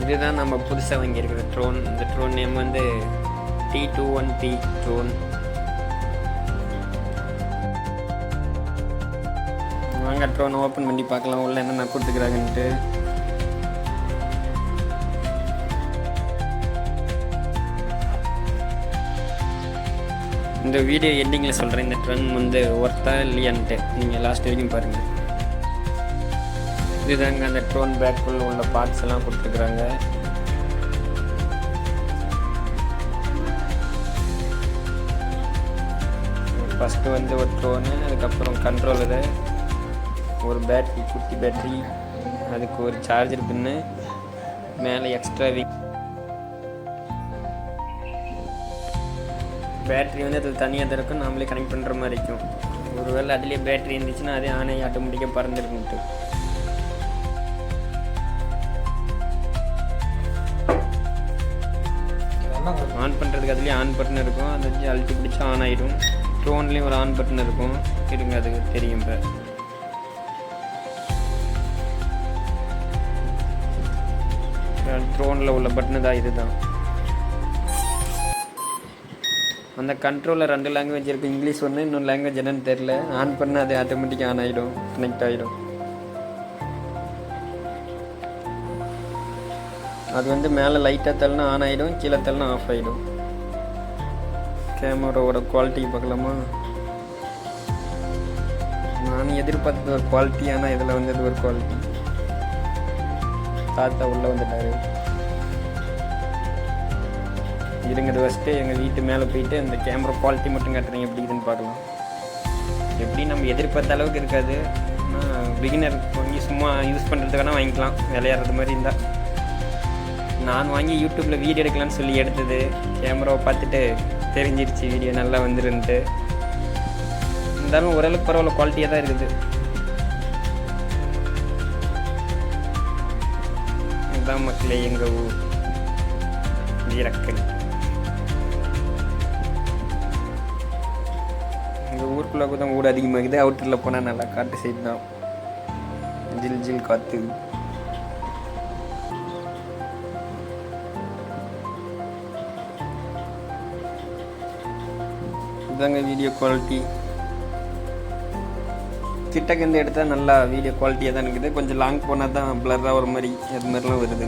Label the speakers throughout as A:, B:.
A: இதுதான் நம்ம புதுசாக வாங்கியிருக்கிற ட்ரோன். இந்த ட்ரோன் நேம் வந்து T21P ட்ரோன். வாங்க ட்ரோன் ஓப்பன் பண்ணி பார்க்கலாம் உள்ள என்னென்ன கொடுத்துக்கிறாங்கன்ட்டு. இந்த வீடியோ எண்டிங்கில் சொல்கிறேன் இந்த ட்ரோன் வந்து ஒர்த்தா இல்லையான்ட்டு. நீங்கள் லாஸ்ட் வரைக்கும் பாருங்கள். இதுதாங்க அந்த ட்ரோன் பேக்குள்ள உள்ள பார்ட்ஸ் எல்லாம் கொடுத்துருக்குறாங்க. ஃபஸ்ட்டு வந்து ஒரு ட்ரோனு, அதுக்கப்புறம் கண்ட்ரோலரு, ஒரு பேட்ரி, குட்டி பேட்ரி, அதுக்கு ஒரு சார்ஜர் பின்னு, மேலே எக்ஸ்ட்ரா விங் பேட்ரி வந்து அதில் தனியாக தான் இருக்கும். நாமளே கனெக்ட் பண்ணுற மாதிரி இருக்கும். ஒருவேளை அதுலேயே பேட்ரி இருந்துச்சுன்னா அதே ஆனே ஆட்டோமேட்டிக்காக பறந்துருக்குன்ட்டு. ஆன் பண்ணுறதுக்கு அதுலேயே ஆன் பட்டன் இருக்கும். அதை வச்சு அழுத்தி பிடிச்சா ஆன் ஆகிடும். ட்ரோன்லேயும் ஒரு ஆன் பட்டன் இருக்கும். இருங்க அது தெரியும். இப்போ ட்ரோனில் உள்ள பட்டனு தான் இதுதான். அந்த கண்ட்ரோலில் 2 லாங்குவேஜ் இருக்குது. இங்கிலீஷ் ஒன்று, இன்னொரு லாங்குவேஜ் என்னன்னு தெரில. ஆன் பண்ணால் அது ஆட்டோமேட்டிக்காக ஆன் ஆகிடும், கனெக்ட் ஆகிடும். அது வந்து மேலே லைட்டாக தள்ளினா ஆன் ஆகிடும், கீழே தள்ளினா ஆஃப் ஆகிடும். கேமராவோட குவாலிட்டி பார்க்கலாமா? நான் எதிர்பார்த்தது ஒரு குவாலிட்டி, ஆனால் இதில் வந்து அது ஒரு குவாலிட்டி. தாத்தா உள்ளே வந்துட்டாரு. இருங்கிறது ஃபஸ்ட்டு எங்கள் வீட்டு மேலே போயிட்டு அந்த கேமரா குவாலிட்டி மட்டும் காட்டுறீங்க எப்படி இதுன்னு பார்க்கலாம். எப்படி நம்ம எதிர்பார்த்த அளவுக்கு இருக்காது. ஆனால் பிகினர் வாங்கி சும்மா யூஸ் பண்ணுறதுக்கான வாங்கிக்கலாம், விளையாடுறது மாதிரி இருந்தால். நான் வாங்கி யூடியூப்பில் வீடியோ எடுக்கலான்னு சொல்லி எடுத்தது. கேமராவை பார்த்துட்டு தெரிஞ்சிருச்சு வீடியோ நல்லா வந்துருன்ட்டு. இருந்தாலும் ஓரளவுக்கு பரவாயில்ல, குவாலிட்டியாக தான் இருக்குது. இதுதான் மக்களே எங்கள் ஊர் வீரக்கல். எங்கள் ஊருக்குள்ளே தான் ஊர் அதிகமாகுது. அவுட்டரில் போனால் நல்லா காட்டு சைடு தான், ஜில் ஜில் காற்று. இதாங்க வீடியோ குவாலிட்டி. கிட்டக்கேருந்து எடுத்தால் நல்லா வீடியோ குவாலிட்டியாக தான் இருக்குது. கொஞ்சம் லாங் போனால் தான் பிளராக ஒரு மாதிரி அது மாதிரிலாம் வருது.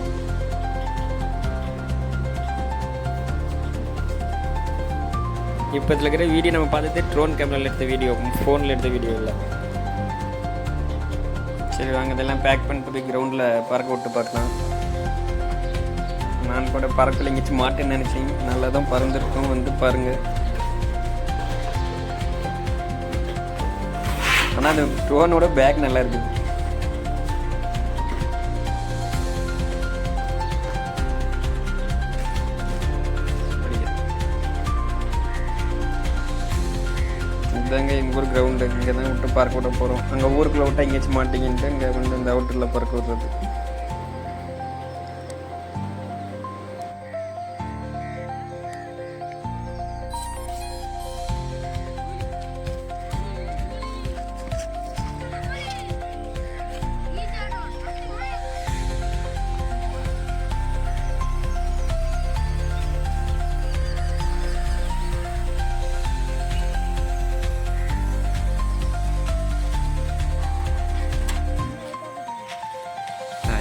A: இப்போ இதில் இருக்கிற வீடியோ நம்ம பார்த்துட்டு ட்ரோன் கேமராவில் எடுத்த வீடியோ, ஃபோனில் எடுத்த வீடியோ இல்லை. சரி வாங்க இதெல்லாம் பேக் பண்ணிட்டு போய் கிரவுண்டில் பறக்க விட்டு பார்க்கலாம். நான் கூட பறக்கல எங்கேயாச்சும் மாட்டேன்னு நினச்சேன். நல்லா தான் பறந்துருக்கோம். வந்து பாருங்கள். ஆனால் அந்த ட்ரோனோட பேக் நல்லா இருக்குது. இதாங்க எங்கள் ஊர் கிரவுண்டு. இங்கே தான் விட்டு பறக்க விட போகிறோம். அங்கே ஊருக்குள்ளே விட்டால் எங்கேயாச்சும் மாட்டிங்கிட்டு இங்கே வந்து இந்த அவுட்டரில் பறக்க விடுறது.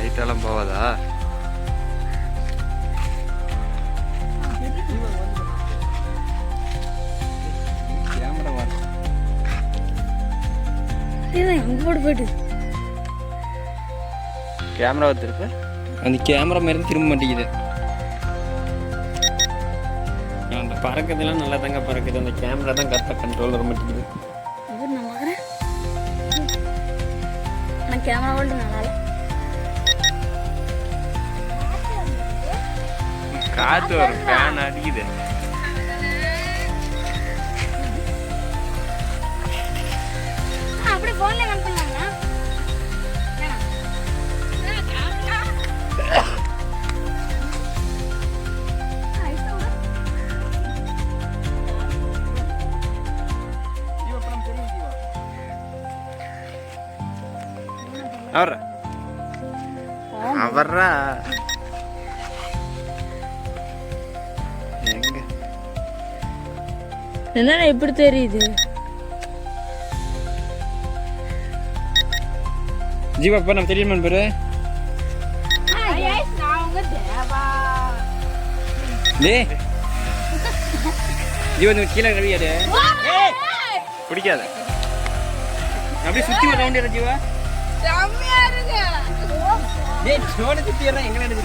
A: ஹைட்டெல்லாம் போவாதா? கேமரா வச்சிருக்கு. அந்த கேமரா மாதிரி திரும்ப மாட்டேங்குது. பறக்கிறதுலாம் நல்லா தாங்க பறக்குது. அந்த கேமரா தான் கரெக்டாக கண்ட்ரோல் வர மாட்டேங்குது. காத்து வரும், ஃபேன் அடிக்குது. அப்படியே போன்ல கனெக்ட் பண்ணலாமா? அவர்ரா
B: என்ன எப்படி தெரியுது?
A: ஜீவா இப்போ நம்ம தெரியுமா பேரு ஜீவா நீ கீழே ரவியாரு பிடிக்காத அப்படியே சுத்தி ஒரு ரவுண்ட் ஜீவா ட்ரோனை சுத்தி எங்கன்னு